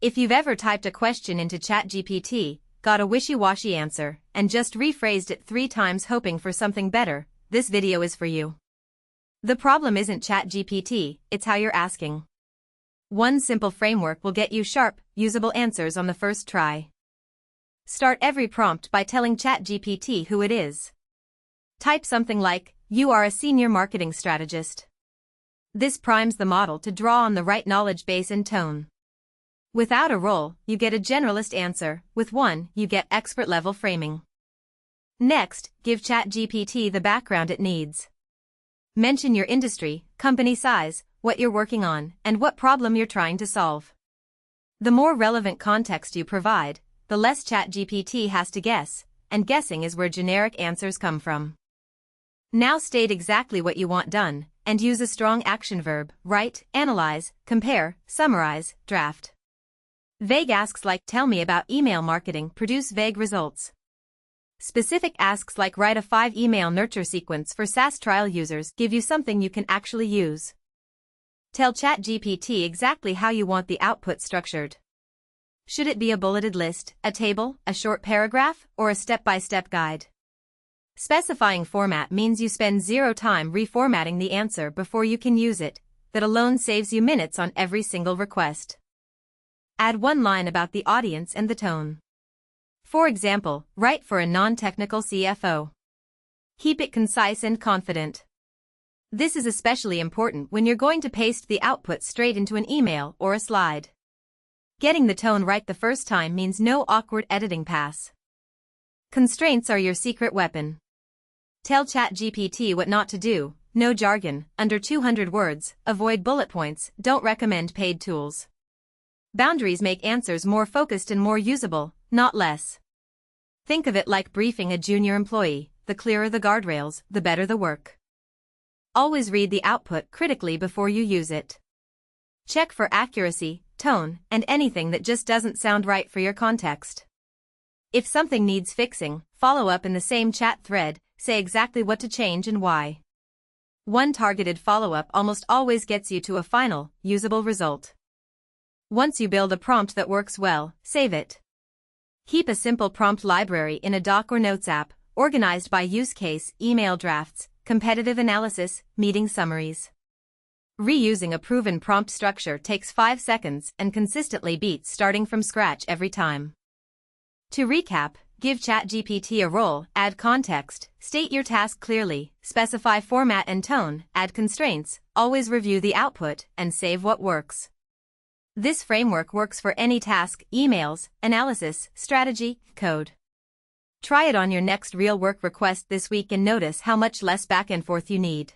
If you've ever typed a question into ChatGPT, got a wishy-washy answer, and just rephrased it 3 times hoping for something better, this video is for you. The problem isn't ChatGPT, it's how you're asking. One simple framework will get you sharp, usable answers on the first try. Start every prompt by telling ChatGPT who it is. Type something like, "You are a senior marketing strategist." This primes the model to draw on the right knowledge base and tone. Without a role, you get a generalist answer. With one, you get expert-level framing. Next, give ChatGPT the background it needs. Mention your industry, company size, what you're working on, and what problem you're trying to solve. The more relevant context you provide, the less ChatGPT has to guess, and guessing is where generic answers come from. Now state exactly what you want done, and use a strong action verb: write, analyze, compare, summarize, draft. Vague asks like, "Tell me about email marketing," produce vague results. Specific asks like, "Write a 5-email nurture sequence for SaaS trial users," give you something you can actually use. Tell ChatGPT exactly how you want the output structured. Should it be a bulleted list, a table, a short paragraph, or a step-by-step guide? Specifying format means you spend 0 time reformatting the answer before you can use it. That alone saves you minutes on every single request. Add 1 line about the audience and the tone. For example, write for a non-technical CFO. Keep it concise and confident. This is especially important when you're going to paste the output straight into an email or a slide. Getting the tone right the first time means no awkward editing pass. Constraints are your secret weapon. Tell ChatGPT what not to do: no jargon, under 200 words, avoid bullet points, don't recommend paid tools. Boundaries make answers more focused and more usable, not less. Think of it like briefing a junior employee: the clearer the guardrails, the better the work. Always read the output critically before you use it. Check for accuracy, tone, and anything that just doesn't sound right for your context. If something needs fixing, follow up in the same chat thread, say exactly what to change and why. One targeted follow-up almost always gets you to a final, usable result. Once you build a prompt that works well, save it. Keep a simple prompt library in a doc or notes app, organized by use case: email drafts, competitive analysis, meeting summaries. Reusing a proven prompt structure takes 5 seconds and consistently beats starting from scratch every time. To recap, give ChatGPT a role, add context, state your task clearly, specify format and tone, add constraints, always review the output, and save what works. This framework works for any task: emails, analysis, strategy, code. Try it on your next real work request this week and notice how much less back and forth you need.